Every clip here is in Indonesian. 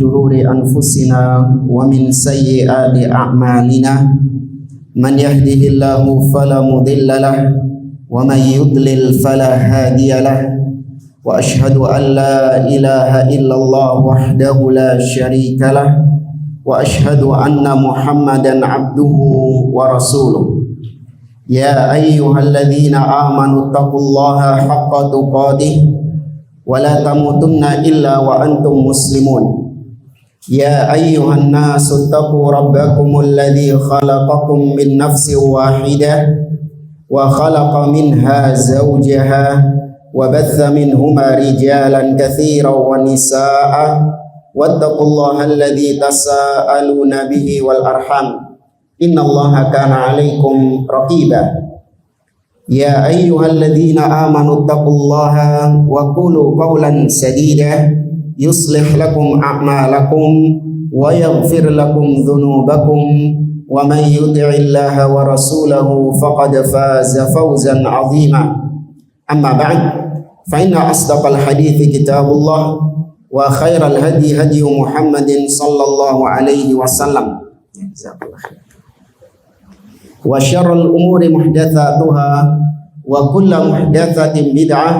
شرور أنفسنا ومن سيئات أعمالنا من يهده الله فلا مضل له ومن يضلل فلا هادي له وأشهد أن لا إله إلا الله وحده لا شريك له وأشهد أن محمدا عبده ورسوله يا أيها الذين آمنوا اتقوا الله حق تقاته ولا تموتن إلا وأنتم مسلمون يا أيها الناس اتقوا ربكم الذي خلقكم من نفس واحدة وخلق منها زوجها وبث منهما رجالا كثيرا ونساء واتقوا الله الذي تساءلون به والأرحام إن الله كان عليكم رقيبا يا أيها الذين آمنوا اتقوا الله وقولوا قولا سديدا يصلح لكم أعمالكم ويغفر لكم ذنوبكم ومن يطع الله ورسوله فقد فاز فوزا عظيما أما بعد فإن أصدق الحديث كتاب الله وخير الهدي هدي محمد صلى الله عليه وسلم وشر الأمور محدثاتها وكل محدثة بدعة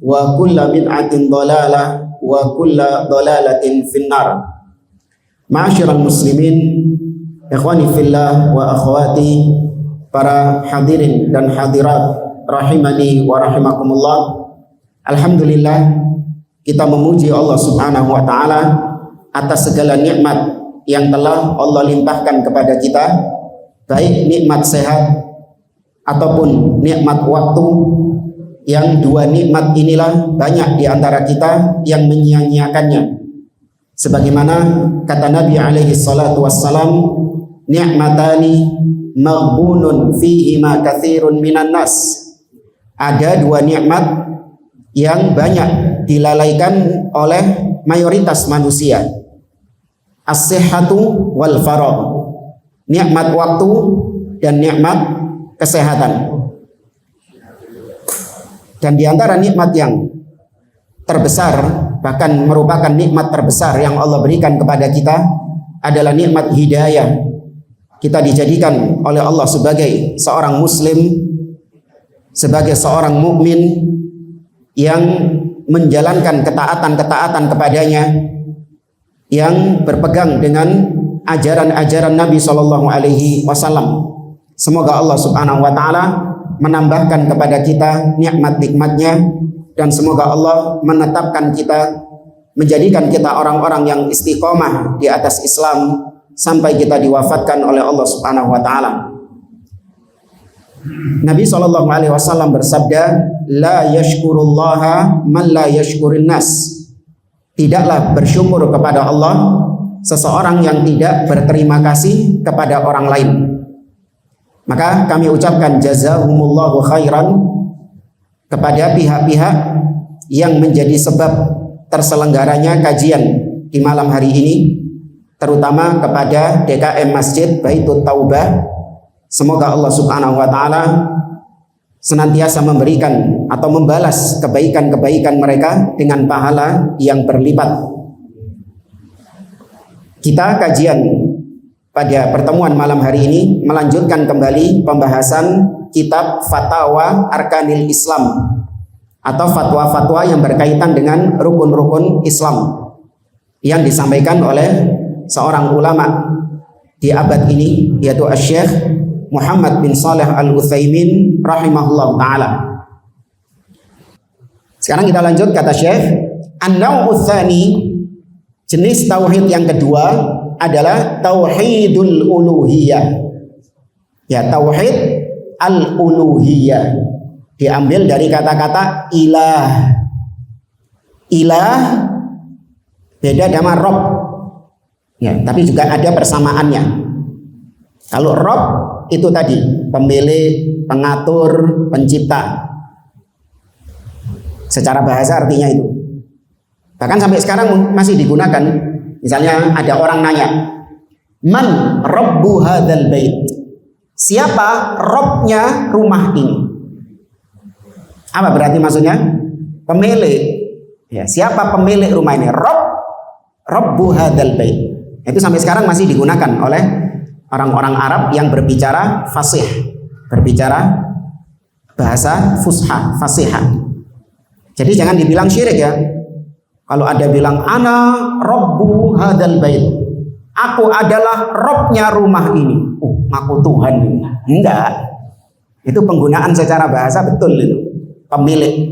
وكل بدعة ضلالة وكل ضلالة في النار. Ma'asyiral muslimin, ikhwani fillah wa akhwati, para hadirin dan hadirat rahimani wa rahimakumullah. Alhamdulillah, kita memuji Allah Subhanahu wa taala atas segala nikmat yang telah Allah limpahkan kepada kita, baik nikmat sehat ataupun nikmat waktu, yang dua nikmat inilah banyak di antara kita yang menyia-nyiakannya. Sebagaimana kata Nabi alaihi salatu wassalam, ni'matani maghbunun fihima katsirun minan nas. Ada dua nikmat yang banyak dilalaikan oleh mayoritas manusia. As-sihhatu wal faragh. Nikmat waktu dan nikmat kesehatan. Dan di antara nikmat yang terbesar, bahkan merupakan nikmat terbesar yang Allah berikan kepada kita adalah nikmat hidayah. Kita dijadikan oleh Allah sebagai seorang muslim, sebagai seorang mukmin yang menjalankan ketaatan-ketaatan kepadanya, yang berpegang dengan ajaran-ajaran Nabi Shallallahu Alaihi Wasallam. Semoga Allah Subhanahu Wa Taala menambahkan kepada kita nikmat-nikmatnya, dan semoga Allah menetapkan kita, menjadikan kita orang-orang yang istiqomah di atas Islam sampai kita diwafatkan oleh Allah Subhanahu Wa Taala. Nabi Shallallahu Alaihi Wasallam bersabda, la yashkurullaha man la yashkurin nas. Tidaklah bersyukur kepada Allah seseorang yang tidak berterima kasih kepada orang lain. Maka kami ucapkan jazahumullahu khairan kepada pihak-pihak yang menjadi sebab terselenggaranya kajian di malam hari ini, terutama kepada DKM Masjid Baitul Taubah. Semoga Allah Subhanahu wa taala senantiasa memberikan atau membalas kebaikan-kebaikan mereka dengan pahala yang berlipat. Kita kajian pada pertemuan malam hari ini melanjutkan kembali pembahasan kitab Fatawa Arkanil Islam, atau fatwa-fatwa yang berkaitan dengan rukun-rukun Islam, yang disampaikan oleh seorang ulama di abad ini, yaitu Syekh Muhammad bin Shalih Al-Utsaimin rahimahullah ta'ala. Sekarang kita lanjut, kata Syekh, an-naw'u tsani, jenis tauhid yang kedua adalah tauhidul uluhiyah. Ya, tauhid al-uluhiyah diambil dari kata-kata ilah. Ilah beda dengan Rob. Ya, tapi juga ada persamaannya. Kalau Rob itu tadi pemilik, pengatur, pencipta. Secara bahasa artinya itu. Bahkan sampai sekarang masih digunakan. Misalnya ada orang nanya, man rabbu hadzal bait? Siapa robnya rumah ini? Apa berarti maksudnya? Pemilik. Ya, siapa pemilik rumah ini? Rob Rabbu hadzal bait. Itu sampai sekarang masih digunakan oleh orang-orang Arab yang berbicara fasih, berbicara bahasa fusha, fasihah. Jadi jangan dibilang syirik ya. Kalau ada bilang ana Rabbu hadzal bait, aku adalah Robnya rumah ini. Aku Tuhan ini. Enggak. Itu penggunaan secara bahasa betul itu. Pemilik.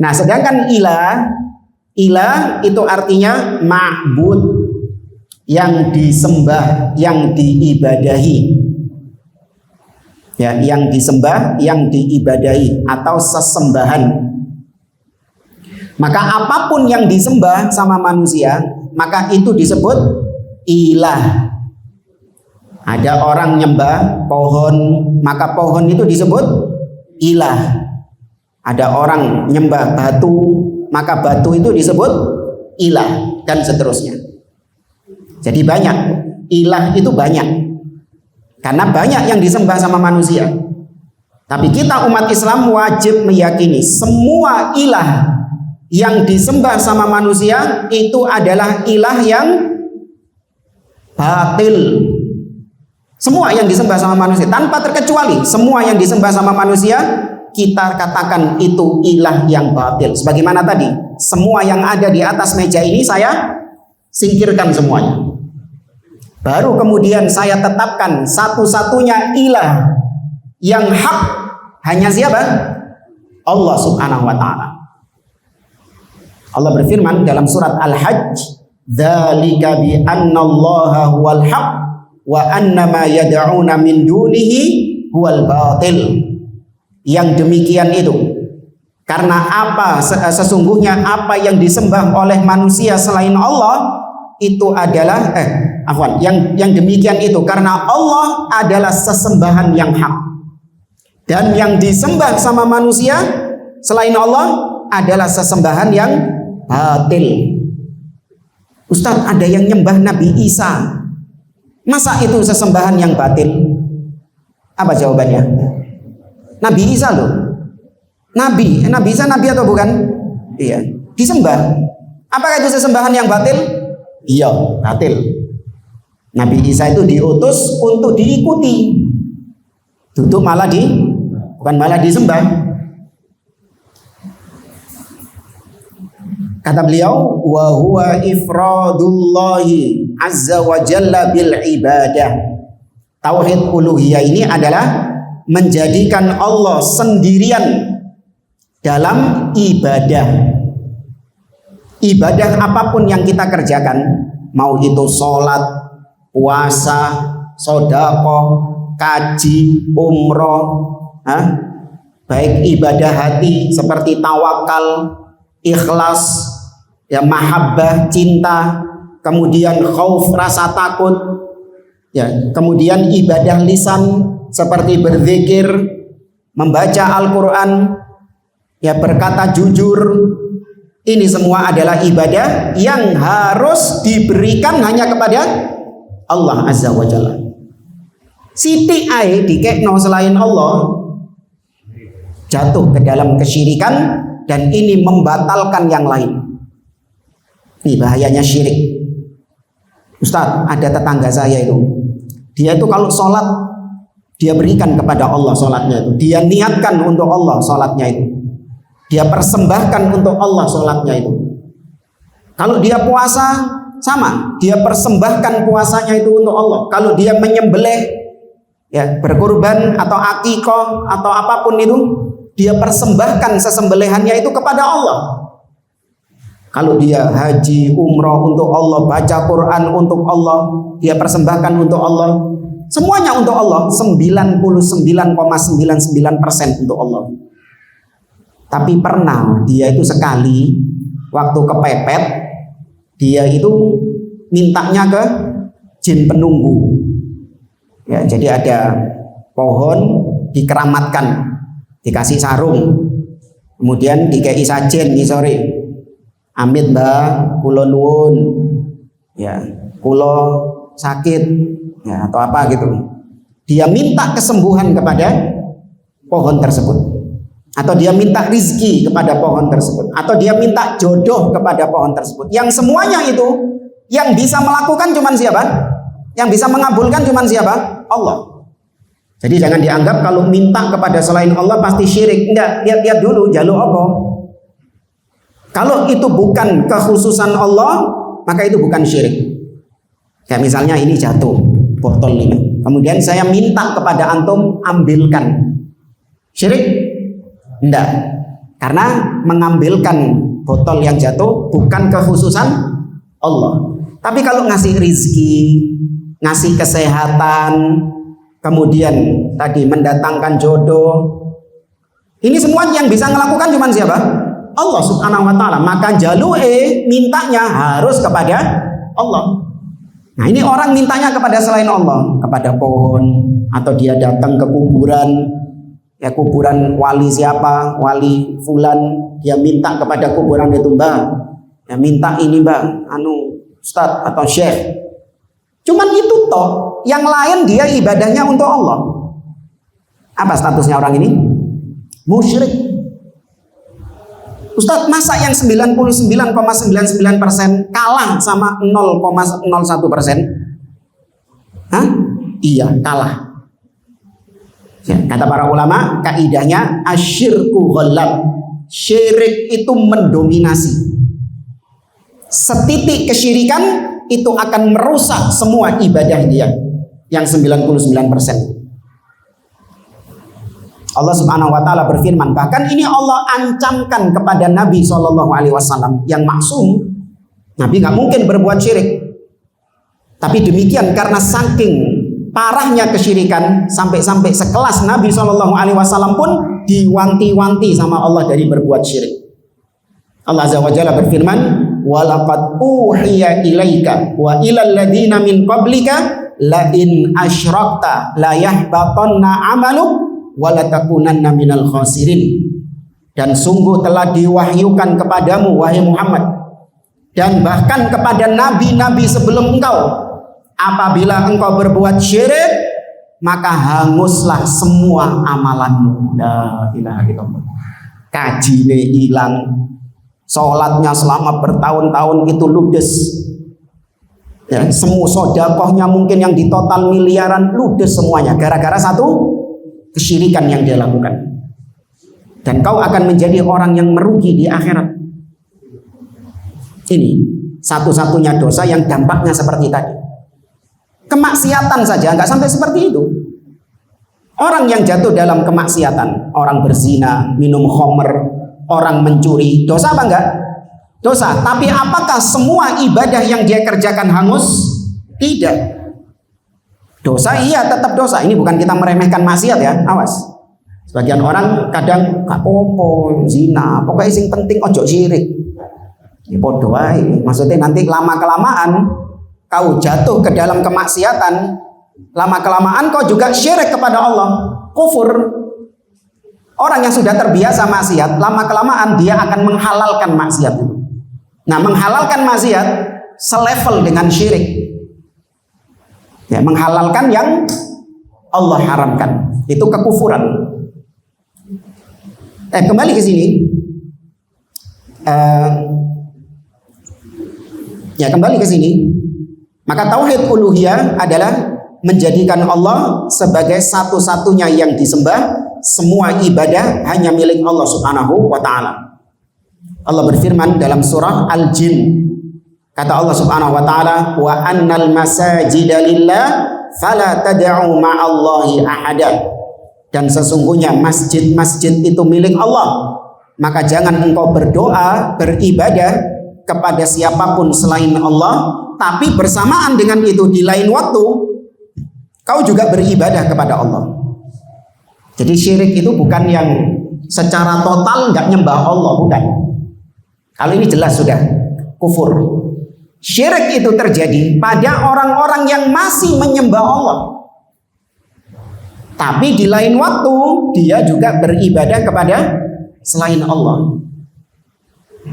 Nah, sedangkan ilah itu artinya ma'bud, yang disembah, yang diibadahi. Ya, yang disembah, yang diibadahi atau sesembahan. Maka apapun yang disembah sama manusia, maka itu disebut ilah. Ada orang nyembah pohon, maka pohon itu disebut ilah. Ada orang nyembah batu, maka batu itu disebut ilah, dan seterusnya. Jadi banyak, ilah itu banyak, karena banyak yang disembah sama manusia. Tapi kita umat Islam wajib meyakini semua ilah yang disembah sama manusia itu adalah ilah yang batil. Semua yang disembah sama manusia tanpa terkecuali, semua yang disembah sama manusia kita katakan itu ilah yang batil. Sebagaimana tadi, semua yang ada di atas meja ini saya singkirkan semuanya. Baru kemudian saya tetapkan satu-satunya ilah yang hak hanya siapa? Allah Subhanahu wa taala. Allah berfirman dalam surat Al-Hajj, "Dzalika bi annallaha huwal haq wa annama yad'una min dunihi huwal batil." Yang demikian itu karena apa? Sesungguhnya apa yang disembah oleh manusia selain Allah itu adalah yang demikian itu karena Allah adalah sesembahan yang hak, dan yang disembah sama manusia selain Allah adalah sesembahan yang batil. Ustadz, ada yang nyembah Nabi Isa, masa itu sesembahan yang batil? Apa jawabannya? Nabi Isa loh, Nabi Isa nabi atau bukan? Iya, disembah. Apakah itu sesembahan yang batil? Iya, batil. Nabi Isa itu diutus untuk diikuti, bukan malah disembah. Kata beliau, wa huwa ifradullahi azza wa jalla bil ibadah. Tauhid uluhiyah ini adalah menjadikan Allah sendirian dalam ibadah. Ibadah apapun yang kita kerjakan, mau itu sholat, puasa, sedekah, kaji, umroh, baik ibadah hati seperti tawakal, ikhlas, ya mahabbah, cinta, kemudian khauf, rasa takut, ya, kemudian ibadah lisan seperti berzikir, membaca Al-Quran, ya berkata jujur. Ini semua adalah ibadah yang harus diberikan hanya kepada Allah Azza wa Jalla. Siti ae dikekno selain Allah, jatuh ke dalam kesyirikan, dan ini membatalkan yang lain. Ini bahayanya syirik. Ustadz, ada tetangga saya itu, dia itu kalau sholat dia berikan kepada Allah sholatnya itu, dia niatkan untuk Allah sholatnya itu, dia persembahkan untuk Allah sholatnya itu. Kalau dia puasa sama, dia persembahkan puasanya itu untuk Allah. Kalau dia menyembelih, ya berkurban atau akikah atau apapun itu, dia persembahkan sesembelihannya itu kepada Allah. Kalau dia haji, umroh untuk Allah, baca Quran untuk Allah, dia persembahkan untuk Allah. Semuanya untuk Allah, 99,99% untuk Allah. Tapi pernah dia itu sekali waktu kepepet, dia itu mintanya ke jin penunggu. Ya, jadi ada pohon dikeramatkan, dikasih sarung, kemudian dikei sajen ngisore, amit mbah, kulo nuwun, ya kulo sakit, ya atau apa gitu. Dia minta kesembuhan kepada pohon tersebut. atau dia minta rizki kepada pohon tersebut, atau dia minta jodoh kepada pohon tersebut. Yang semuanya itu yang bisa melakukan cuman siapa? Yang bisa mengabulkan cuman siapa? Allah. Jadi jangan dianggap kalau minta kepada selain Allah pasti syirik. Enggak, lihat dulu jalur apa. Kalau itu bukan kekhususan Allah, maka itu bukan syirik. Kayak misalnya ini jatuh botol ini, kemudian saya minta kepada antum ambilkan. Syirik? Enggak. Karena mengambilkan botol yang jatuh bukan kekhususan Allah. Tapi kalau ngasih rizki, ngasih kesehatan, kemudian tadi mendatangkan jodoh, ini semua yang bisa melakukan cuma siapa? Allah subhanahu wa ta'ala. Maka jalue mintanya harus kepada Allah. Nah ini orang mintanya kepada selain Allah, kepada pohon, atau dia datang ke kuburan, ya kuburan wali siapa, wali fulan, dia minta kepada kuburan itu, mbak, ya minta ini mbak, ustadz atau syekh. Cuman itu toh, yang lain dia ibadahnya untuk Allah. Apa statusnya orang ini? Musyrik. Ustadz, masa yang 99,99% kalah sama 0,01%? Hah? Iya, kalah. Ya, kata para ulama, kaidahnya asyirku ghalab. Syirik itu mendominasi. Setitik kesyirikan itu akan merusak semua ibadah dia yang 99%. Allah subhanahu wa ta'ala berfirman, bahkan ini Allah ancamkan kepada Nabi SAW yang maksum. Nabi gak mungkin berbuat syirik. Tapi demikian karena saking parahnya kesyirikan, sampai-sampai sekelas Nabi SAW pun diwanti-wanti sama Allah dari berbuat syirik. Allah azza wa jalla berfirman, walaqad uhiya ilaika wa ilal ladzina min qablika la in asyrakta la yahbatanna amaluk walatakunanna minal khasirin. Dan sungguh telah diwahyukan kepadamu wahai Muhammad, dan bahkan kepada nabi-nabi sebelum engkau, apabila engkau berbuat syirik maka hanguslah semua amalanmu. La ilaha illallah. Kajine hilang, sholatnya selama bertahun-tahun itu ludes, ya, semua sodakohnya mungkin yang di total miliaran ludes semuanya gara-gara satu kesyirikan yang dia lakukan. Dan kau akan menjadi orang yang merugi di akhirat. Ini satu-satunya dosa yang dampaknya seperti tadi. Kemaksiatan saja nggak sampai seperti itu. Orang yang jatuh dalam kemaksiatan, orang berzina, minum khamr, orang mencuri, dosa apa enggak? Dosa. Tapi apakah semua ibadah yang dia kerjakan hangus? Tidak. Dosa iya tetap dosa. Ini bukan kita meremehkan maksiat ya, awas. Sebagian orang kadang gak apa-apa zina, pokoknya yang penting ojo syirik. Ya podo wae. Maksudnya nanti lama-kelamaan kau jatuh ke dalam kemaksiatan, lama-kelamaan kau juga syirik kepada Allah, kufur. Orang yang sudah terbiasa maksiat, lama-kelamaan dia akan menghalalkan maksiat itu. Nah, menghalalkan maksiat selevel dengan syirik. Ya, menghalalkan yang Allah haramkan itu kekufuran. Kembali ke sini. Kembali ke sini. Maka tauhid uluhiyah adalah menjadikan Allah sebagai satu-satunya yang disembah. Semua ibadah hanya milik Allah subhanahu wa ta'ala. Allah berfirman dalam surah Al-Jin. Kata Allah subhanahu wa ta'ala, wa annal masajida lillah fala tad'u ma'allahi ahada. Dan sesungguhnya masjid-masjid itu milik Allah, maka jangan engkau berdoa, beribadah kepada siapapun selain Allah, tapi bersamaan dengan itu di lain waktu kau juga beribadah kepada Allah. Jadi syirik itu bukan yang secara total nggak nyembah Allah, bukan. Kalau ini jelas sudah kufur. Syirik itu terjadi pada orang-orang yang masih menyembah Allah, tapi di lain waktu dia juga beribadah kepada selain Allah.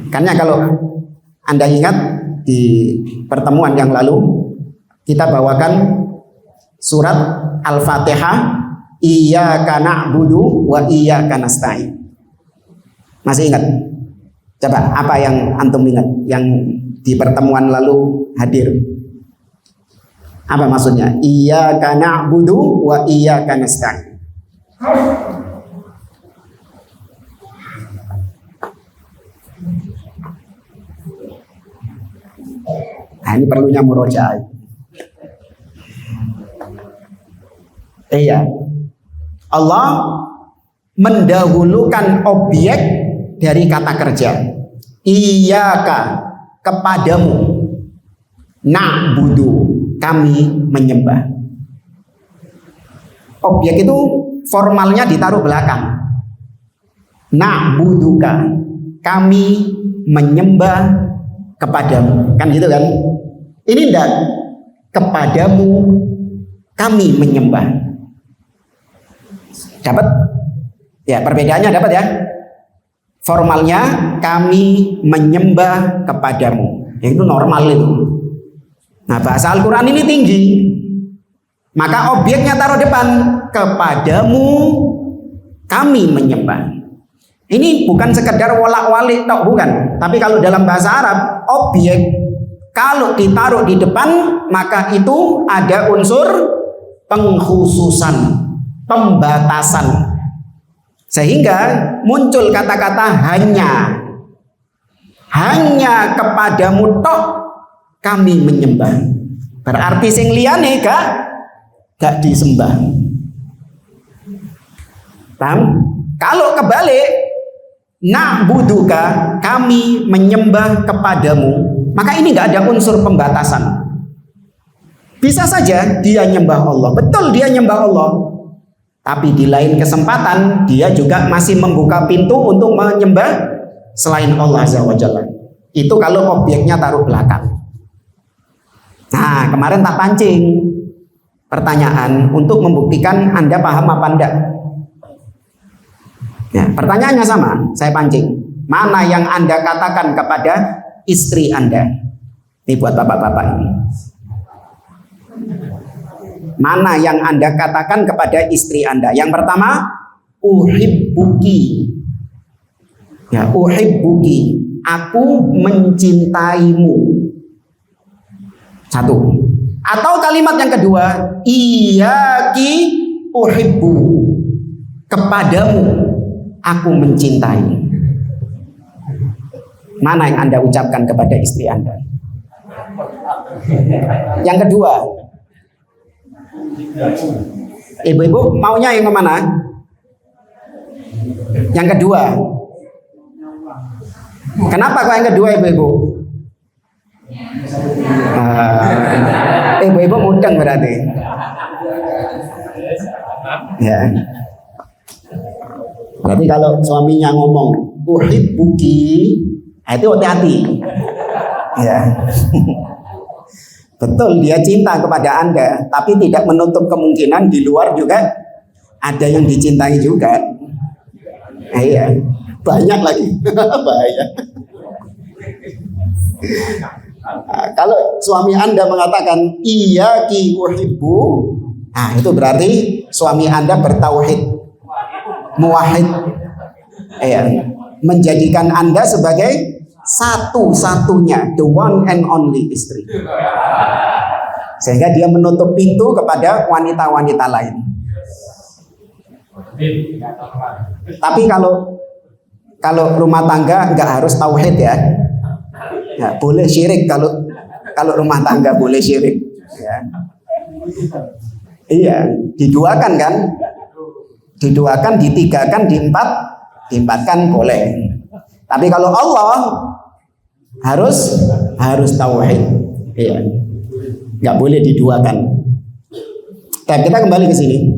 Karena kalau Anda ingat di pertemuan yang lalu kita bawakan surat Al-Fatihah, iyyaka na'budu wa iyyaka nasta'in. Masih ingat? Coba apa yang antum ingat yang di pertemuan lalu hadir? Apa maksudnya? Iyyaka na'budu wa iyyaka nasta'in. Nah, ini perlunya murojaah. Iya. Allah mendahulukan objek dari kata kerja. Iyyaka, kepadamu. Na'budu, kami menyembah. Objek itu formalnya ditaruh belakang. Na'buduka, kami menyembah kepadamu. Kan gitu kan? Ini enggak, kepadamu kami menyembah. Dapat? Ya, perbedaannya dapat ya. Formalnya kami menyembah kepadamu. Ya, itu normal itu. Nah, bahasa Al-Quran ini tinggi. Maka objeknya taruh depan. Kepadamu kami menyembah. Ini bukan sekedar wolak-walik tok, bukan. Tapi kalau dalam bahasa Arab, objek kalau ditaruh di depan, maka itu ada unsur pengkhususan, pembatasan. Sehingga muncul kata-kata hanya kepadamu tok kami menyembah. Berarti sing liyane gak disembah. Paham? Kalau kebalik, na'buduka, kami menyembah kepadamu, maka ini gak ada unsur pembatasan. Bisa saja dia nyembah Allah, betul dia nyembah Allah, tapi di lain kesempatan dia juga masih membuka pintu untuk menyembah selain Allah Azza wa Jalla. Itu kalau objeknya taruh belakang. Nah, kemarin tak pancing pertanyaan untuk membuktikan Anda paham apa enggak. Ya, pertanyaannya sama, saya pancing. Mana yang Anda katakan kepada istri Anda? Ini buat bapak-bapak ini. Mana yang Anda katakan kepada istri Anda? Yang pertama, uhibbuki. Ya, uhibbuki. Aku mencintaimu. Satu. Atau kalimat yang kedua, iyyaki uhibbu. Kepadamu aku mencintai. Mana yang Anda ucapkan kepada istri Anda? Yang kedua, ibu-ibu maunya yang mana? Yang kedua. Kenapa kok yang kedua, ibu-ibu? Ibu-ibu mudeng berarti. Ya. Berarti kalau suaminya ngomong uhibbuki, itu hati-hati. Ya. Betul, dia cinta kepada Anda, tapi tidak menutup kemungkinan di luar juga ada yang dicintai juga. Iya, banyak lagi. Bahaya. Nah, kalau suami Anda mengatakan iyyaki uhibbu, nah itu berarti suami Anda bertauhid, muwahhid. Iya, menjadikan Anda sebagai satu-satunya, the one and only istri. Sehingga dia menutup pintu kepada wanita-wanita lain. Tapi kalau rumah tangga nggak harus tauhid ya. Ya, boleh syirik kalau rumah tangga boleh syirik. Ya. Iya, diduakan kan? Diduakan, ditigakan, diempatkan boleh. Tapi kalau Allah harus tauhid. Iya. Nggak boleh diduakan. Dan kita kembali ke sini.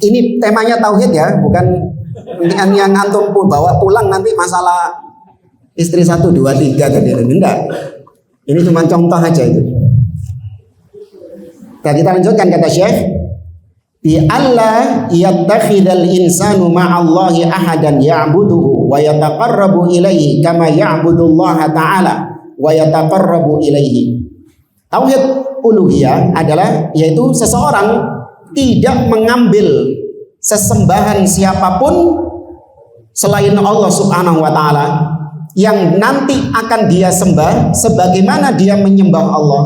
Ini temanya tauhid ya, bukan yang antum bawa pulang nanti masalah istri 1, 2, 3 tadi. Enggak. Ini cuma contoh aja itu. Dan kita lanjutkan kata Syekh, bi alla yattakhidal insanu ma'allahi ahadan ya'buduhu wa yataqarrabu ilaihi kama ya'budullaha ta'ala wa yataqarrabu ilaihi. Tauhid uluhiyah adalah yaitu seseorang tidak mengambil sesembahan siapapun selain Allah Subhanahu wa taala yang nanti akan dia sembah sebagaimana dia menyembah Allah,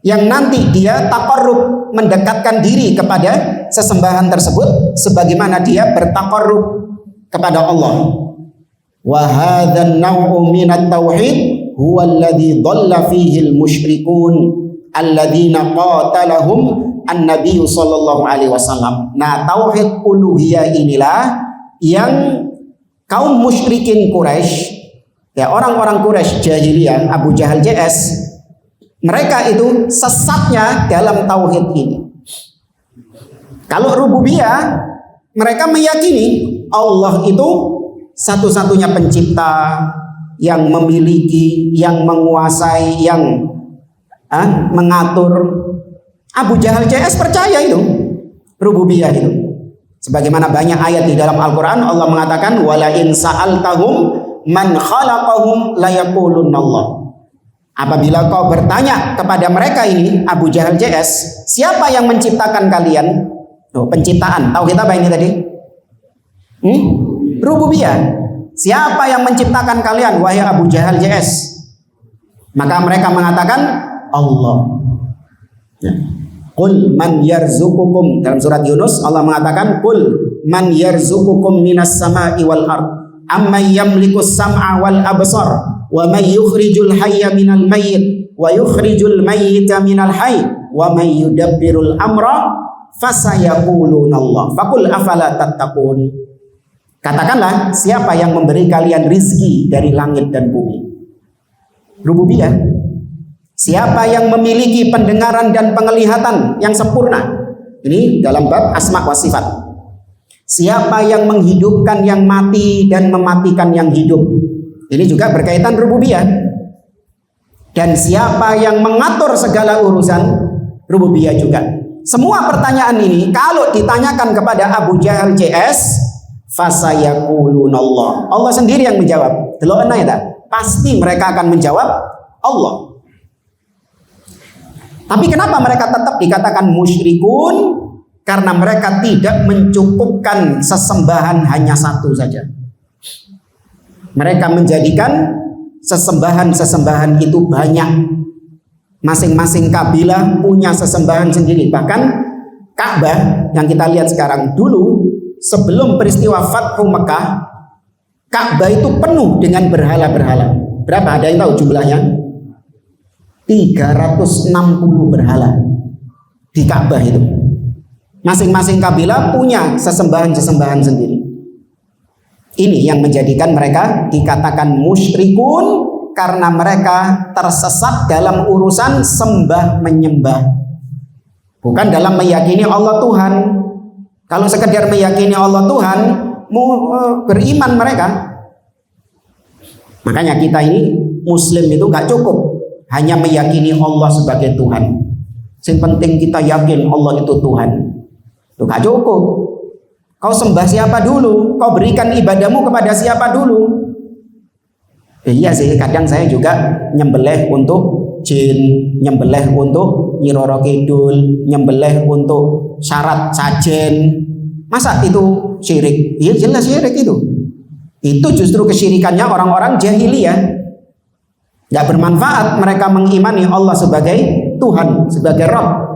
yang nanti dia taqarrub, mendekatkan diri kepada sesembahan tersebut sebagaimana dia bertaqarrub kepada Allah. Wa hadzal naw'u minat tauhid huwa alladhi dhalla fihi al-musyrikun alladzina qatalahum an-nabiy sallallahu alaihi wasallam. Nah, tauhid uluhiyah inilah yang kaum musyrikin Quraisy, ya orang-orang Quraisy jahiliyah, Abu Jahal JS, mereka itu sesatnya dalam tauhid ini. Kalau rububiyah, mereka meyakini Allah itu satu-satunya pencipta yang memiliki, yang menguasai, yang mengatur. Abu Jahal JS percaya itu rububiyah itu. Sebagaimana banyak ayat di dalam Al-Quran, Allah mengatakan wala in sa'altahum man khalaqahum layaqulunallah. Apabila kau bertanya kepada mereka ini, Abu Jahal JS, siapa yang menciptakan kalian? Penciptaan. Tahu kita apa ini tadi? Rububiyah. Siapa yang menciptakan kalian, wahai Abu Jahal JS? Maka mereka mengatakan Allah. Ya. Qul man yarzuqukum, dalam surat Yunus Allah mengatakan qul man yarzuqukum minas sama'i wal ard amman yamlikus sam'a wal absar wa man yukhrijul hayya minal mayyit wa yukhrijul mayyita minal hayy wa man yudabbirul amra fasayaquluna Allah faqul afala tattaqun. Katakanlah, siapa yang memberi kalian rizki dari langit dan bumi? Rububiyah. Siapa yang memiliki pendengaran dan penglihatan yang sempurna? Ini dalam bab asma wa sifat. Siapa yang menghidupkan yang mati dan mematikan yang hidup? Ini juga berkaitan rububiyah. Dan siapa yang mengatur segala urusan? Rububiyah juga. Semua pertanyaan ini kalau ditanyakan kepada Abu Jahal JS, fasayaqulunallah. Allah sendiri yang menjawab. Delokna ya, pasti mereka akan menjawab Allah. Tapi kenapa mereka tetap dikatakan musyrikun? Karena mereka tidak mencukupkan sesembahan hanya satu saja. Mereka menjadikan sesembahan-sesembahan itu banyak. Masing-masing kabilah punya sesembahan sendiri. Bahkan Ka'bah yang kita lihat sekarang, dulu sebelum peristiwa Fathu Mekah, Ka'bah itu penuh dengan berhala-berhala. Berapa? Ada yang tahu jumlahnya? 360 berhala di Ka'bah itu. Masing-masing kabilah punya sesembahan-sesembahan sendiri. Ini yang menjadikan mereka dikatakan musyrikun, karena mereka tersesat dalam urusan sembah menyembah, bukan dalam meyakini Allah Tuhan. Kalau sekedar meyakini Allah Tuhan, beriman mereka. Makanya kita ini Muslim itu gak cukup hanya meyakini Allah sebagai Tuhan. Yang penting kita yakin Allah itu Tuhan. Itu gak cukup. Kau sembah siapa dulu? Kau berikan ibadahmu kepada siapa dulu? Iya sih, kadang saya juga nyembelih untuk jin, nyembelih untuk Nyi Roro Kidul, nyembelih untuk syarat sajen. Masa itu syirik? Iya jelas syirik itu. Itu justru kesyirikannya orang-orang jahiliyah. Gak bermanfaat mereka mengimani Allah sebagai Tuhan, sebagai Rabb.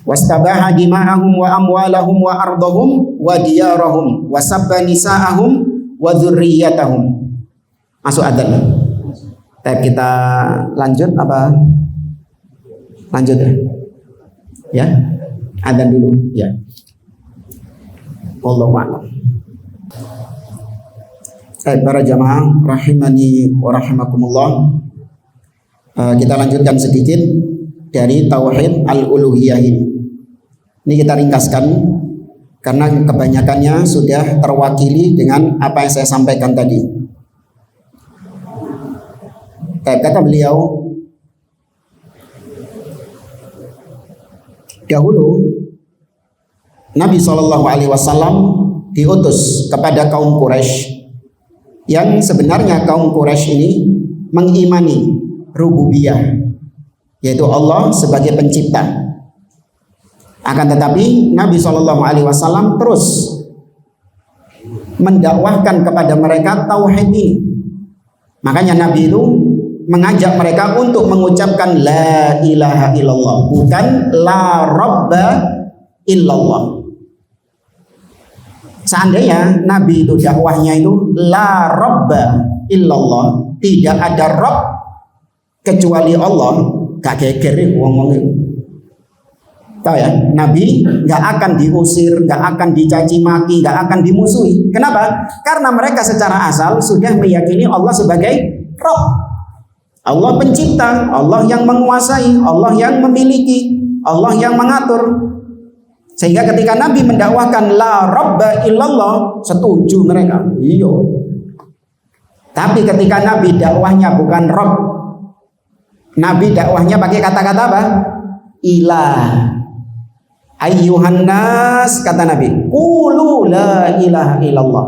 Wastabaha dima'ahum wa amwalahum wa ardahum wa diyarahum wa sabba nisa'ahum wa dzurriyyatahum. Masuk adzan. Kita lanjut apa? Lanjut ya. Ya. Adzan dulu ya. Wallahu a'lam. Para jamaah rahimani wa rahimakumullah. Kita lanjutkan sedikit dari tauhid al-uluhiyah ini. Ini kita ringkaskan karena kebanyakannya sudah terwakili dengan apa yang saya sampaikan tadi. Kata beliau, dahulu Nabi SAW diutus kepada kaum Quraisy, yang sebenarnya kaum Quraisy ini mengimani rububiyah, yaitu Allah sebagai pencipta. Akan tetapi Nabi SAW terus mendakwahkan kepada mereka tauhid ini. Makanya Nabi itu mengajak mereka untuk mengucapkan la ilaha illallah, bukan la rabba illallah. Seandainya Nabi itu dakwahnya itu la rabba illallah, tidak ada Rabb kecuali Allah, gak geger ngomong itu. Tahu ya, Nabi gak akan diusir, gak akan dicaci maki, gak akan dimusuhi. Kenapa? Karena mereka secara asal sudah meyakini Allah sebagai Rabb. Allah pencipta, Allah yang menguasai, Allah yang memiliki, Allah yang mengatur. Sehingga ketika Nabi mendakwahkan la rabba illallah, setuju mereka. Iya. Tapi ketika Nabi dakwahnya bukan Rabb, Nabi dakwahnya pakai kata-kata apa? Ilah. Ayyuhan nas, kata Nabi, qulu la ilaha illallah.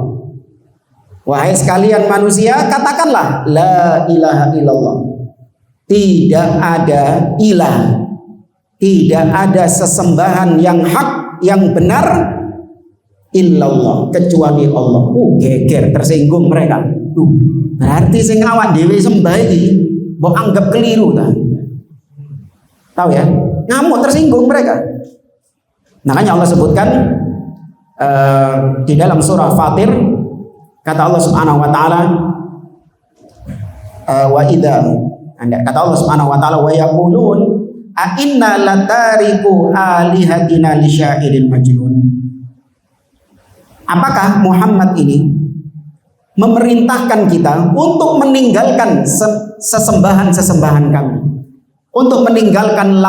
Wahai sekalian manusia, katakanlah la ilaha illallah. Tidak ada ilah, tidak ada sesembahan yang hak, yang benar illallah, kecuali Allah. Geger, tersinggung mereka. Berarti sing awak dhewe sembah iki mbok anggap keliru ta. Tahu ya? Ngamuk, tersinggung mereka. Makanya Allah sebutkan di dalam surah Fatir, kata Allah Subhanahu wa taala, kata Allah Subhanahu wa taala, wa yaqulun a inna latariku alihatina li syairin majnun. Apakah Muhammad ini memerintahkan kita untuk meninggalkan sesembahan-sesembahan kami, untuk meninggalkan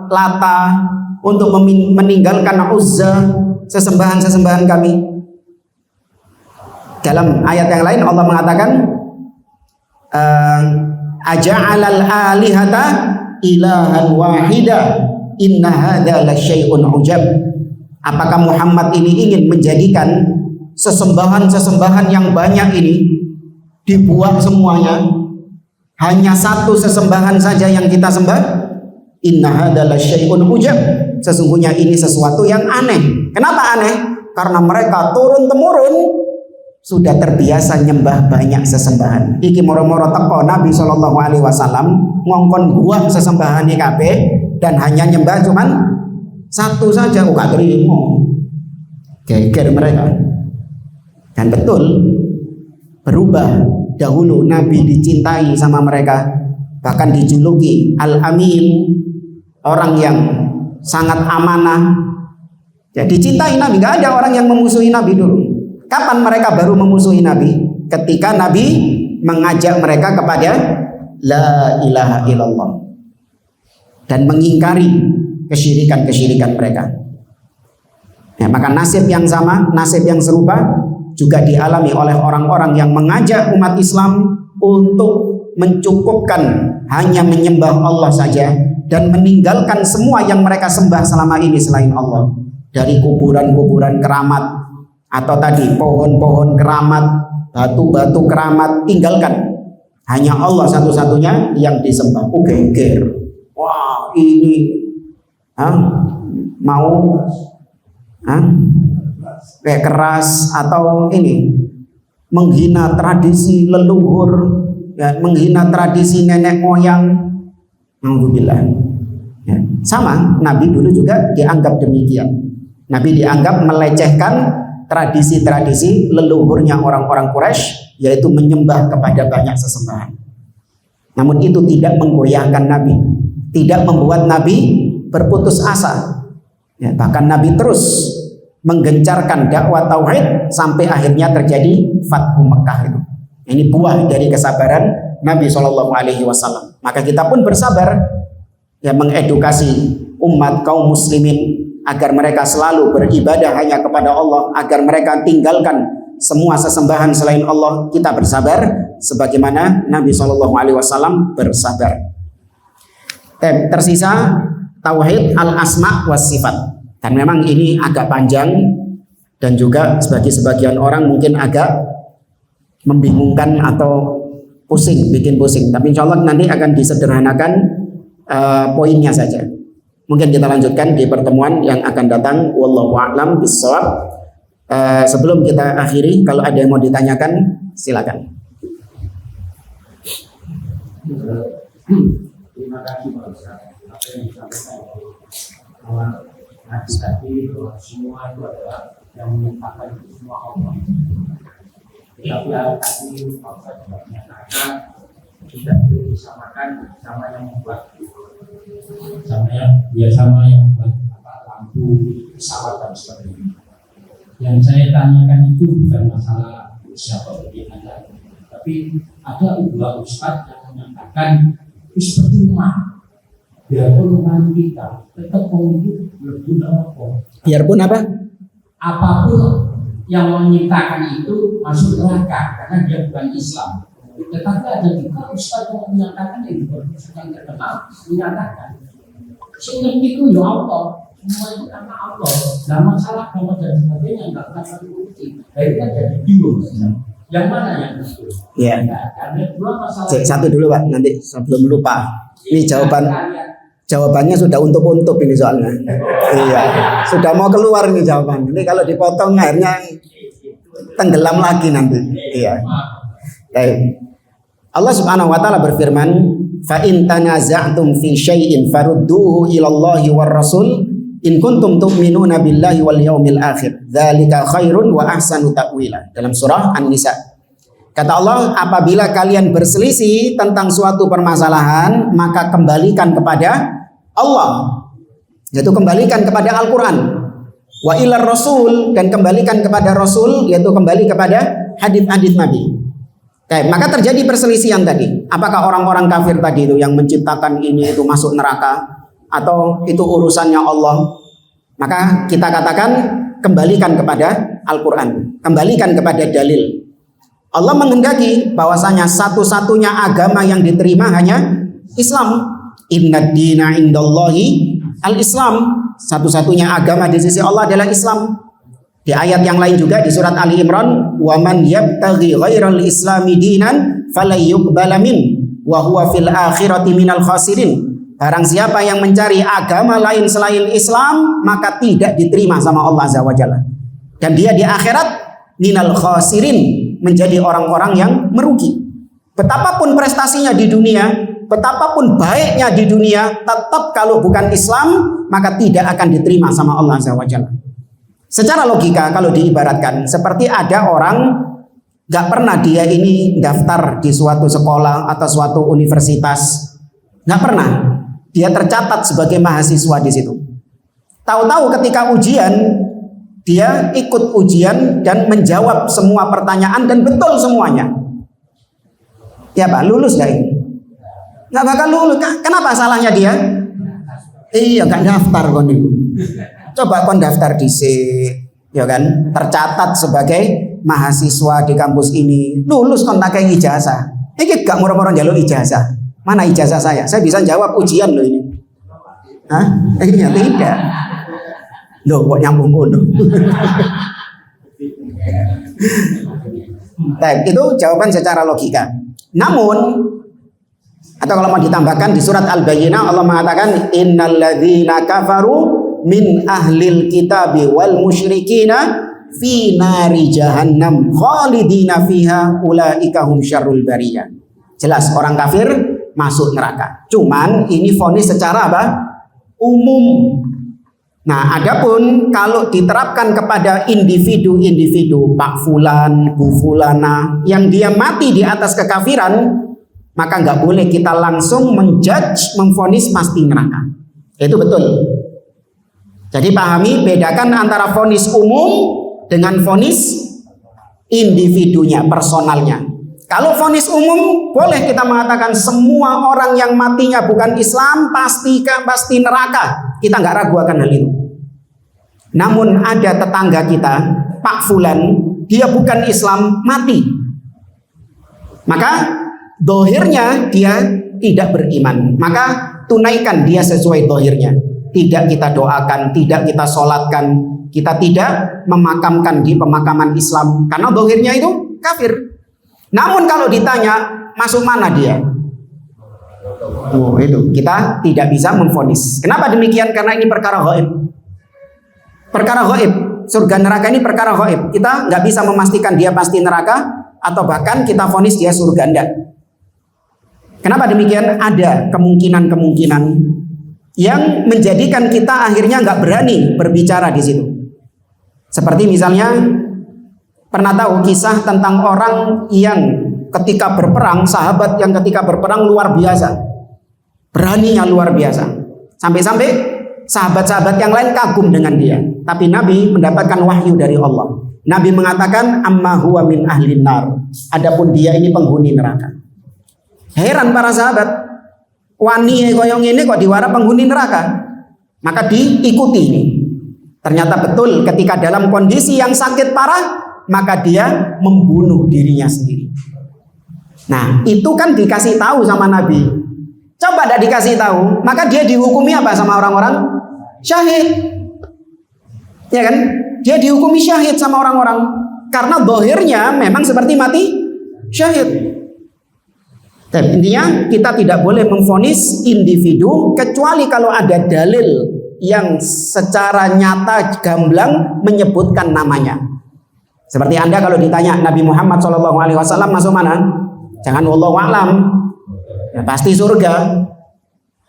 Lata, untuk meninggalkan Uzza, sesembahan-sesembahan kami. Dalam ayat yang lain Allah mengatakan aja'alal alihata ilahan wahida inna hadza lasyai'un ujab. Apakah Muhammad ini ingin menjadikan sesembahan-sesembahan yang banyak ini dibuang semuanya, hanya satu sesembahan saja yang kita sembah? Inna hadza lasyai'un ujab. Sesungguhnya ini sesuatu yang aneh. Kenapa aneh? Karena mereka turun-temurun sudah terbiasa nyembah banyak sesembahan. Iki moro-moro teko Nabi SAW ngongkon buang sesembahan kabeh dan hanya nyembah cuman satu saja. Gak terima. Geger mereka. Dan betul berubah. Dahulu Nabi dicintai sama mereka, bahkan dijuluki Al-Amin, orang yang sangat amanah. Ya, dicintai Nabi. Gak ada orang yang memusuhi Nabi dulu. Kapan mereka baru memusuhi Nabi? Ketika Nabi mengajak mereka kepada la ilaha illallah dan mengingkari kesyirikan-kesyirikan mereka. Ya, maka nasib yang sama, nasib yang serupa juga dialami oleh orang-orang yang mengajak umat Islam untuk mencukupkan hanya menyembah Allah saja dan meninggalkan semua yang mereka sembah selama ini selain Allah, dari kuburan-kuburan keramat atau tadi pohon-pohon keramat, batu-batu keramat, tinggalkan. Hanya Allah satu-satunya yang disembah. Geger. Wah, ini mau kayak keras atau ini menghina tradisi leluhur, ya, menghina tradisi nenek moyang. Alhamdulillah. Ya, sama Nabi dulu juga dianggap demikian. Nabi dianggap melecehkan tradisi-tradisi leluhurnya orang-orang Quraisy, yaitu menyembah kepada banyak sesembahan. Namun itu tidak menggoyahkan Nabi, tidak membuat Nabi berputus asa. Ya, bahkan Nabi terus menggencarkan dakwah tauhid sampai akhirnya terjadi Fathu Mekah itu. Ini buah dari kesabaran Nabi SAW. Maka kita pun bersabar, ya, mengedukasi umat kaum muslimin agar mereka selalu beribadah hanya kepada Allah, agar mereka tinggalkan semua sesembahan selain Allah. Kita bersabar sebagaimana Nabi SAW bersabar. Tersisa tauhid al-asma was sifat. Dan memang ini agak panjang dan juga bagi sebagian orang mungkin agak membingungkan atau pusing, bikin pusing. Tapi insya Allah nanti akan disederhanakan poinnya saja. Mungkin kita lanjutkan di pertemuan yang akan datang. Wallahu a'lam bishawab. Sebelum kita akhiri, kalau ada yang mau ditanyakan, silakan. Terima kasih Pak Ustaz. Apa yang disampaikan bahwa hadis tadi bahwa semua itu adalah yang menyatakan itu semua Allah. Tetapi tadi Pak Ustaz juga menyatakan tidak boleh disamakan sama yang membuat sama yang membuat lampu pesawat dan sebagainya. Yang saya tanyakan itu bukan masalah siapa bagaimana, tapi ada dua ustadz yang menyatakan percuma biarpun umat kita tetap untuk berguna apa? Biarpun apa? Apapun yang menyatakan itu masuk neraka karena dia bukan Islam. Tetapi ada juga ustadz yang menyatakan yang yang terkenal menyatakan sehingga itu ya Allah. Semua itu karena Allah. Nah masalah agama dan sebagainya nggak akan terbukti. Akhirnya jadi bingung. Yang mana yang betul? Ya. Ada dua masalah. Satu dulu Pak, nanti sebelum lupa. Ini jawabannya sudah untuk ini soalnya. Iya. Sudah mau keluar ini jawaban. Ini kalau dipotong akhirnya tenggelam lagi nanti. Iya. Baik. Allah Subhanahu wa taala berfirman, "Fa in tanaza'tum fi syai'in farudduhu ila Allahi war Rasul in kuntum tu'minuna billahi wal yaumil akhir. Dzalika khairun wa ahsanu ta'wila." Dalam surah An-Nisa. Kata Allah, apabila kalian berselisih tentang suatu permasalahan, maka kembalikan kepada Allah. Yaitu kembalikan kepada Al-Qur'an. Wa ilar Rasul, dan kembalikan kepada Rasul, yaitu kembali kepada hadits-hadits Nabi. Oke, maka terjadi perselisihan tadi. Apakah orang-orang kafir tadi itu yang menciptakan ini itu masuk neraka atau itu urusannya Allah? Maka kita katakan kembalikan kepada Al-Qur'an, kembalikan kepada dalil. Allah menghendaki bahwasanya satu-satunya agama yang diterima hanya Islam. Innad dina indallahi al-Islam. Satu-satunya agama di sisi Allah adalah Islam. Di ayat yang lain juga di surat Ali Imran, "Wa man yabtaghi ghairal islami dinan falyuqbala min wa huwa fil akhirati minal khasirin." Barang siapa yang mencari agama lain selain Islam, maka tidak diterima sama Allah Azza wa Jalla. Dan dia di akhirat minal khasirin, menjadi orang-orang yang merugi. Betapapun prestasinya di dunia, betapapun baiknya di dunia, tetap kalau bukan Islam, maka tidak akan diterima sama Allah Azza wa Jalla. Secara logika kalau diibaratkan seperti ada orang gak pernah dia ini daftar di suatu sekolah atau suatu universitas, gak pernah dia tercatat sebagai mahasiswa di situ. Tahu-tahu ketika ujian dia ikut ujian dan menjawab semua pertanyaan dan betul semuanya. Ya Pak, lulus gak ini? Gak bakal lulus. Kenapa salahnya dia? Iya gak daftar kon itu. Coba kon daftar di ya kan, tercatat sebagai mahasiswa di kampus ini, lulus kon tak kayak ijazah. Ini gak murah-murah njaluk ijazah. Mana ijazah saya? Saya bisa jawab ujian loh ini. Hah? Iya tidak. Loh kok nyambung kono. Baik, itu jawaban secara logika. Namun atau kalau mau ditambahkan di surat Al-Bayyinah Allah mengatakan innal ladzina kafaru min ahlil kitabi wal musyrikina fi nari jahannam khalidina fiha ulaika hum syarrul bariyah. Jelas orang kafir masuk neraka. Cuman ini vonis secara apa? Umum. Nah, adapun kalau diterapkan kepada individu-individu, Pak Fulan, Bu Fulana, yang dia mati di atas kekafiran, maka nggak boleh kita langsung menjudge, memvonis pasti neraka. Itu betul. Jadi pahami, bedakan antara vonis umum dengan vonis individunya, personalnya. Kalau vonis umum, boleh kita mengatakan semua orang yang matinya bukan Islam pasti neraka. Kita nggak ragu akan hal itu. Namun ada tetangga kita, Pak Fulan, dia bukan Islam, mati. Maka dohirnya dia tidak beriman. Maka tunaikan dia sesuai dohirnya. Tidak kita doakan, tidak kita sholatkan, kita tidak memakamkan di pemakaman Islam. Karena dohirnya itu kafir. Namun kalau ditanya, masuk mana dia? Itu kita tidak bisa memvonis. Kenapa demikian? Karena ini perkara gaib. Perkara gaib. surga neraka ini perkara gaib. Kita nggak bisa memastikan dia pasti neraka atau bahkan kita vonis dia surga, enggak. Kenapa demikian? Ada kemungkinan-kemungkinan yang menjadikan kita akhirnya nggak berani berbicara di situ. Seperti misalnya pernah tahu kisah tentang orang yang ketika berperang, sahabat yang ketika berperang luar biasa, beraninya luar biasa, sampai-sampai sahabat-sahabat yang lain kagum dengan dia. Tapi Nabi mendapatkan wahyu dari Allah. Nabi mengatakan amma huwa min ahlin nar. Adapun dia ini penghuni neraka. Heran para sahabat, wani koyong ini kok diwara penghuni neraka. Maka diikuti ini. Ternyata betul ketika dalam kondisi yang sakit parah, maka dia membunuh dirinya sendiri. Nah, itu kan dikasih tahu sama Nabi. Coba tidak dikasih tahu, maka dia dihukumi apa sama orang-orang? Syahid. Ya kan? Dia dihukumi syahid sama orang-orang karena zahirnya memang seperti mati syahid. Dan intinya kita tidak boleh memvonis individu kecuali kalau ada dalil yang secara nyata gamblang menyebutkan namanya. Seperti Anda kalau ditanya Nabi Muhammad SAW masuk mana? Jangan wallahu a'lam. Ya, pasti surga.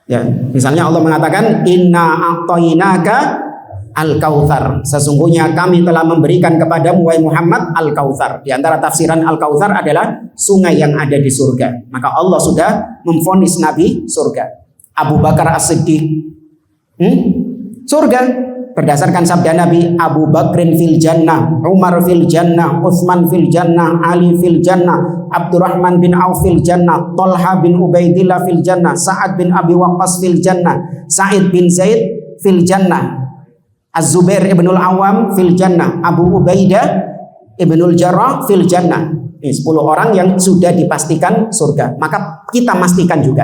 Ya, misalnya Allah mengatakan inna a'tainaka al-kautsar. Sesungguhnya kami telah memberikan kepadamu wahai Muhammad al-kautsar. Di antara tafsiran al-kautsar adalah sungai yang ada di surga. Maka Allah sudah memvonis Nabi surga. Abu Bakar As-Siddiq surga. Berdasarkan sabda Nabi, Abu Bakrin fil jannah, Umar fil jannah, Utsman fil jannah, Ali fil jannah, Abdurrahman bin Auf fil jannah, Talha bin Ubaidillah fil jannah, Sa'ad bin Abi Waqqas fil jannah, Sa'id bin Zaid fil jannah, Az-Zubair ibnul Awam fil jannah, Abu Ubaidah ibnul Jarrah fil jannah. Ini 10 orang yang sudah dipastikan surga. Maka kita pastikan juga.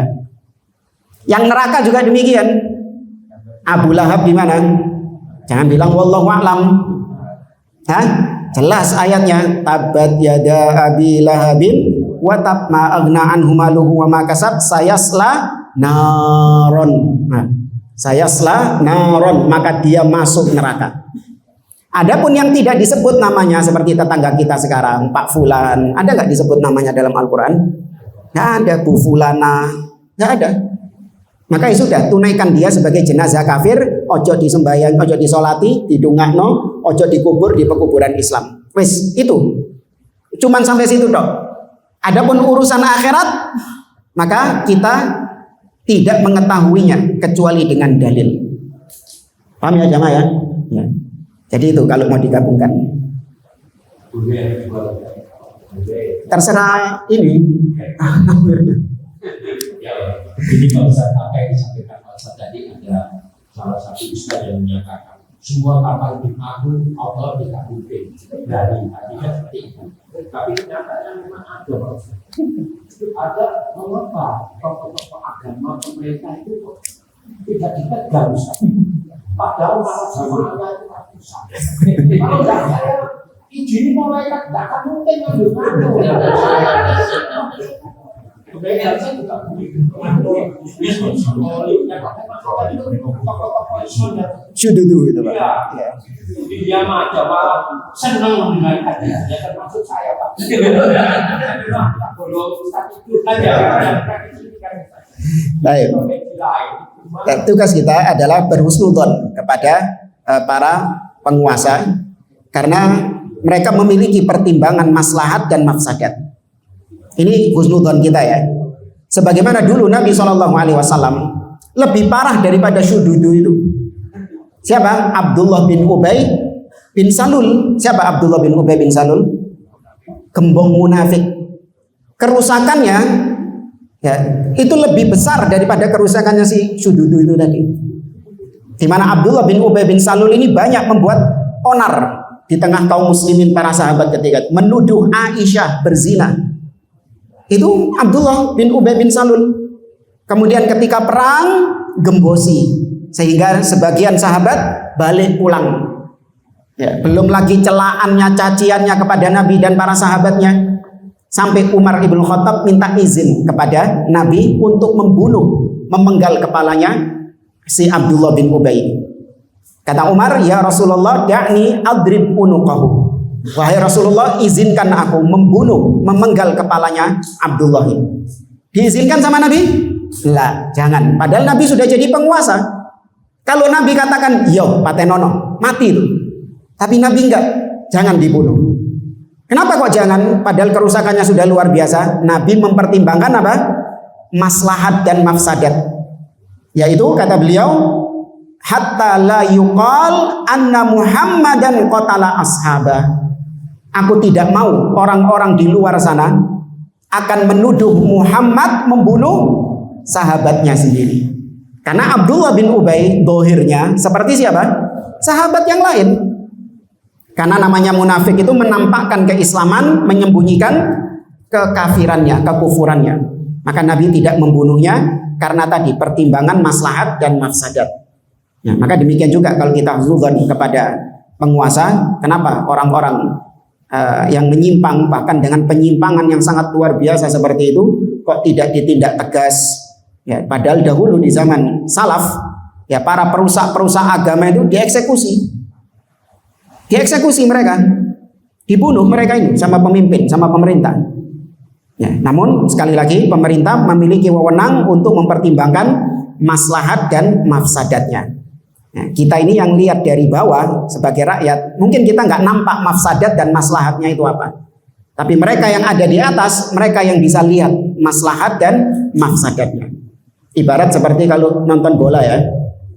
Yang neraka juga demikian. Abu Lahab di mana? Jangan bilang wallahu a'lam. Hah? Jelas ayatnya, tabat yada abi lahabin wa tab ma aghna anhu maluhu wa ma kasab sayasla naron. Nah, sayasla naron, maka dia masuk neraka. Adapun yang tidak disebut namanya seperti tetangga kita sekarang, Pak Fulan, ada nggak disebut namanya dalam Al-Quran? Nggak ada. Bu Fulana, nggak ada. Maka ya sudah, tunaikan dia sebagai jenazah kafir, ojo disembahyang, ojo disolati, didungakno, ojo dikubur di pekuburan Islam. Wes, itu. Cuman sampai situ dok. Adapun urusan akhirat, maka kita tidak mengetahuinya kecuali dengan dalil. Paham ya jamaah ya? Ya. Jadi itu kalau mau digabungkan. Terserah ini. Jadi Pak Ustaz, apa yang disampaikan Pak Ustaz tadi ada salah satu ustaz yang menyatakan semua kapal dibangun Allah dikabulkan dari tadinya seperti itu. Tapi kenyataannya memang ada Pak Ustaz. Ada mengapa tokoh-tokoh agama pemerintah itu kok tidak ditegar Ustaz. Padahal malah semuanya itu susah. Kalau tidak saya izin malaikat tidak akan mungkin ngambil mandu. Syududu itu Pak. Ya. Dia aja malah senang dengan hadiah. Ya termasuk saya Pak. Baik. Tugas kita adalah berhusnudzon kepada para penguasa karena mereka memiliki pertimbangan maslahat dan mafsadat. Ini husnudzon kita ya. Sebagaimana dulu Nabi SAW lebih parah daripada syududu itu. Siapa? Abdullah bin Ubay bin Salul. Siapa Abdullah bin Ubay bin Salul? Gembong munafik. Kerusakannya ya, itu lebih besar daripada kerusakannya si syududu itu tadi. Di mana Abdullah bin Ubay bin Salul ini banyak membuat onar di tengah kaum muslimin para sahabat ketika menuduh Aisyah berzina. Itu Abdullah bin Ubay bin Salul. Kemudian ketika perang gembosi sehingga sebagian sahabat balik pulang. Ya, belum lagi celaannya, caciannya kepada Nabi dan para sahabatnya. Sampai Umar ibn Khattab minta izin kepada Nabi untuk membunuh, memenggal kepalanya si Abdullah bin Ubay. Kata Umar, ya Rasulullah, da'ni adrib unuqahu. Wahai Rasulullah, izinkan aku memenggal kepalanya Abdullah. Diizinkan sama Nabi? Lah, jangan. Padahal Nabi sudah jadi penguasa. Kalau Nabi katakan, yo patenono, mati itu. Tapi Nabi enggak, jangan dibunuh. Kenapa kok jangan? Padahal kerusakannya sudah luar biasa. Nabi mempertimbangkan apa? Maslahat dan mafsadat. Yaitu kata beliau, hatta la yuqal anna Muhammadan qatala ashabah. Aku tidak mau orang-orang di luar sana akan menuduh Muhammad membunuh sahabatnya sendiri. Karena Abdullah bin Ubay dohirnya seperti siapa? Sahabat yang lain. Karena namanya munafik itu menampakkan keislaman, menyembunyikan kekafirannya, kekufurannya. Maka Nabi tidak membunuhnya karena tadi pertimbangan maslahat dan mafsadat. Ya, maka demikian juga kalau kita huzuzan kepada penguasa, kenapa orang-orang yang menyimpang bahkan dengan penyimpangan yang sangat luar biasa seperti itu kok tidak ditindak tegas? Ya, padahal dahulu di zaman salaf, ya para perusak agama itu dieksekusi mereka, dibunuh mereka ini sama pemimpin, sama pemerintah. Ya, namun sekali lagi pemerintah memiliki wewenang untuk mempertimbangkan maslahat dan mafsadatnya. Nah, kita ini yang lihat dari bawah sebagai rakyat, mungkin kita nggak nampak mafsadat dan maslahatnya itu apa. Tapi mereka yang ada di atas, mereka yang bisa lihat maslahat dan mafsadatnya. Ibarat seperti kalau nonton bola ya,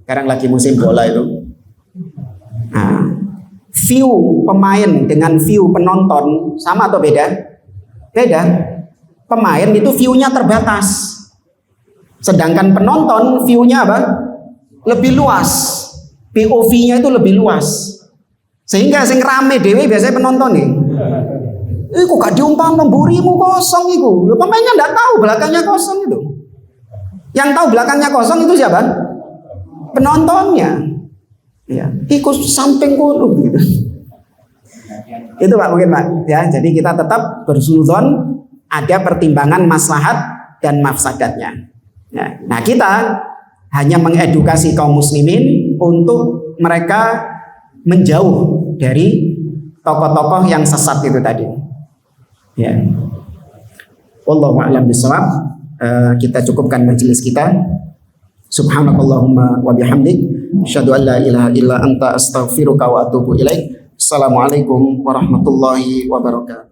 sekarang lagi musim bola itu. Nah, view pemain dengan view penonton sama atau beda? Beda. Pemain itu view-nya terbatas. Sedangkan penonton view-nya apa? Lebih luas. POV-nya itu lebih luas. Sehingga sing rame dewe biasanya penonton nih. Kok gak diumpam burimu kosong itu. Loh, pemainnya enggak tahu belakangnya kosong itu. Yang tahu belakangnya kosong itu siapa? Penontonnya. Ya, ikut samping kulo gitu. Itu Pak mungkin Pak. Ya, jadi kita tetap bersudzon, ada pertimbangan maslahat dan mafsadatnya. Ya, nah kita hanya mengedukasi kaum muslimin untuk mereka menjauh dari tokoh-tokoh yang sesat itu tadi. Ya. Wallahu a'lam bishawab. Kita cukupkan majelis kita. Subhanakallahumma wa bihamdik, asyhadu an la ilaha illa anta astaghfiruka wa atubu ilaik. Assalamualaikum warahmatullahi wabarakatuh.